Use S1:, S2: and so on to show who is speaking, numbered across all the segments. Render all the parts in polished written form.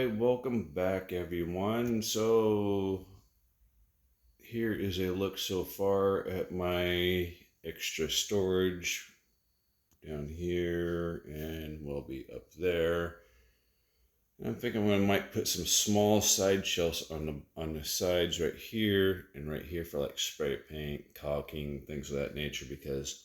S1: Alright, welcome back everyone. So here is a look so far at my extra storage down here, and we'll be up there. I'm thinking I might put some small side shelves on the sides right here and right here for like spray paint, caulking, things of that nature, because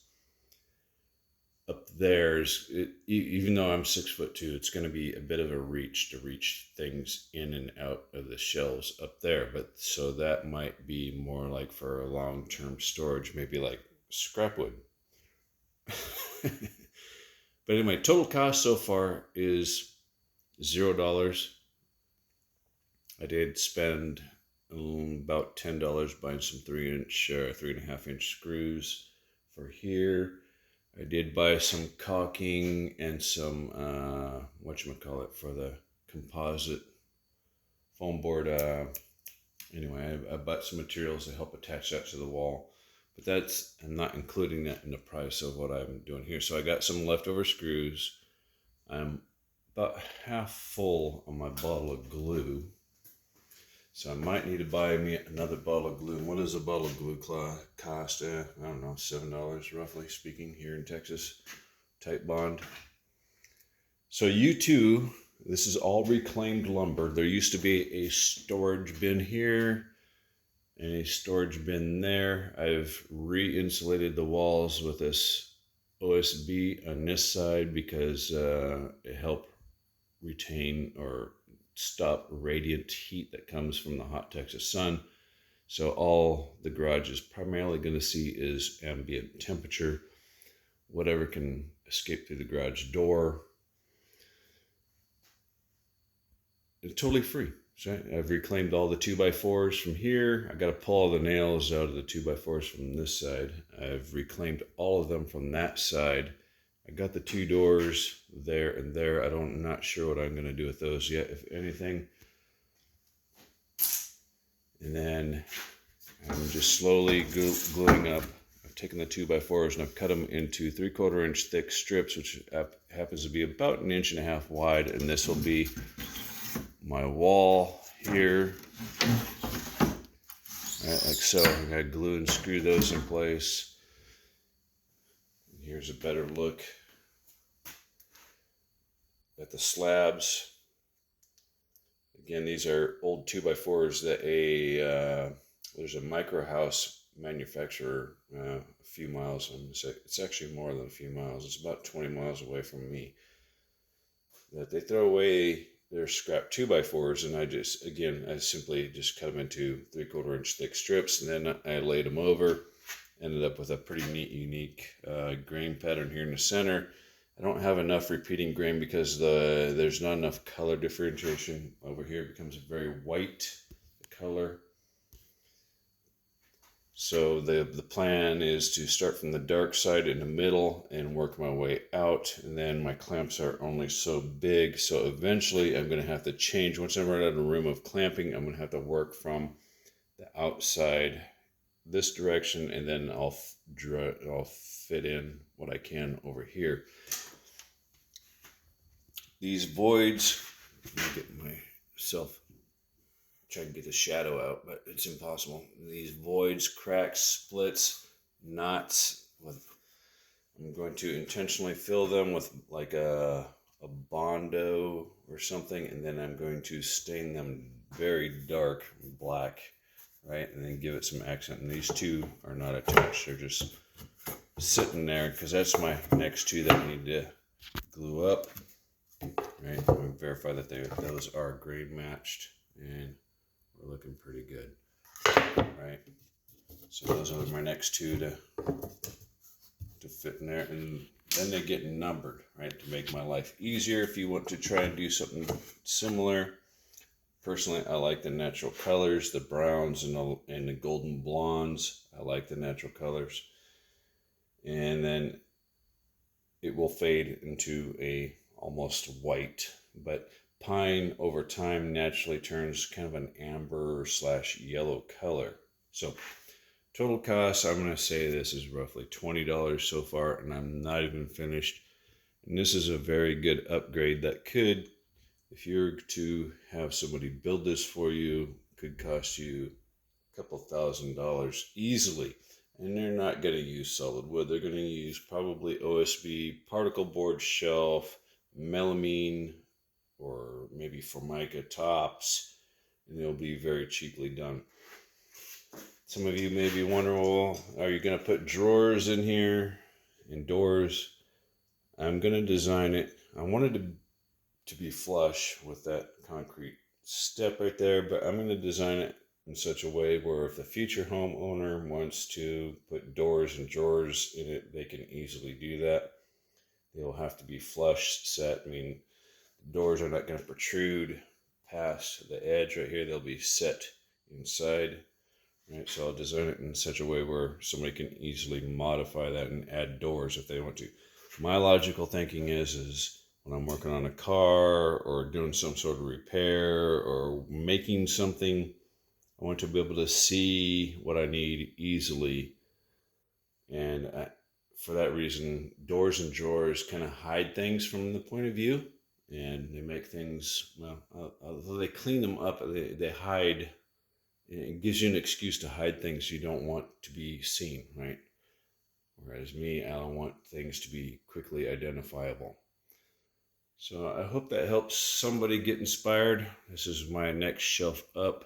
S1: up there's even though I'm 6'2", it's going to be a bit of a reach to reach things in and out of the shelves up there. But so that might be more like for a long-term storage, maybe like scrap wood. But anyway, total cost so far is $0. I did spend about $10 buying some 3.5 inch screws for here. I did buy some caulking and some whatchamacallit for the composite foam board. Anyway, I bought some materials to help attach that to the wall, but I'm not including that in the price of what I'm doing here. So I got some leftover screws. I'm about half full on my bottle of glue, so I might need to buy me another bottle of glue. And what does a bottle of glue cost? I don't know, $7 roughly speaking here in Texas. Type bond. So U2, this is all reclaimed lumber. There used to be a storage bin here and a storage bin there. I've re-insulated the walls with this OSB on this side because it helped retain or stop radiant heat that comes from the hot Texas sun. So all the garage is primarily going to see is ambient temperature, whatever can escape through the garage door. It's totally free. So I've reclaimed all the 2x4s from here. I got to pull all the nails out of the 2x4s from this side. I've reclaimed all of them from that side. I got the two doors there and there. I'm not sure what I'm going to do with those yet, if anything. And then I'm just slowly gluing up. I've taken the 2x4s and I've cut them into 3/4 inch thick strips, which happens to be about 1.5 inches wide. And this will be my wall here. Right, like so. I'm going to glue and screw those in place. Here's a better look at the slabs. Again, these are old 2x4s that there's a micro house manufacturer a few miles. It's actually more than a few miles. It's about 20 miles away from me. That they throw away their scrap 2x4s, and I simply just cut them into 3/4 inch thick strips, and then I laid them over. Ended up with a pretty neat, unique grain pattern here in the center. I don't have enough repeating grain because there's not enough color differentiation. Over here it becomes very white, the color. So the plan is to start from the dark side in the middle and work my way out. And then my clamps are only so big, so eventually I'm going to have to change. Once I run out of room of clamping, I'm going to have to work from the outside this direction, and then I'll fit in what I can over here. These voids, let me get myself, try to get the shadow out, but it's impossible. These voids, cracks, splits, knots, I'm going to intentionally fill them with like a Bondo or something, and then I'm going to stain them very dark black, right, and then give it some accent. And these two are not attached, they're just sitting there because that's my next two that I need to glue up. Right, and verify that those are grade matched, and we're looking pretty good. Right, so those are my next two to fit in there, and then they get numbered, right, to make my life easier. If you want to try and do something similar, personally, I like the natural colors, the browns and the golden blondes. I like the natural colors, and then it will fade into a almost white, but pine over time naturally turns kind of an amber / yellow color. So total cost, I'm going to say this is roughly $20 so far, and I'm not even finished. And this is a very good upgrade that could If you're to have somebody build this for you, it could cost you a couple $1,000s easily. And they're not going to use solid wood. They're going to use probably OSB, particle board shelf, melamine, or maybe Formica tops, and they'll be very cheaply done. Some of you may be wondering, well, are you going to put drawers in here and doors? I'm going to design it. I wanted to be flush with that concrete step right there, but I'm going to design it in such a way where if the future homeowner wants to put doors and drawers in it, they can easily do that. They'll have to be flush set. I mean, the doors are not going to protrude past the edge right here. They'll be set inside. Right, so I'll design it in such a way where somebody can easily modify that and add doors if they want to. My logical thinking is when I'm working on a car or doing some sort of repair or making something, I want to be able to see what I need easily. And for that reason, doors and drawers kind of hide things from the point of view. And they make things, well, although they clean them up, they hide. It gives you an excuse to hide things you don't want to be seen, right? Whereas me, I want things to be quickly identifiable. So I hope that helps somebody get inspired. This is my next shelf up.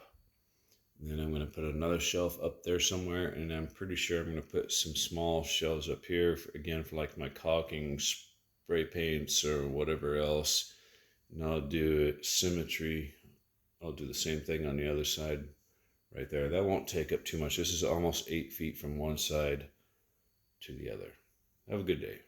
S1: And then I'm going to put another shelf up there somewhere. And I'm pretty sure I'm going to put some small shelves up here, again, for like my caulking, spray paints, or whatever else. And I'll do it symmetry. I'll do the same thing on the other side. Right there. That won't take up too much. This is almost 8 feet from one side to the other. Have a good day.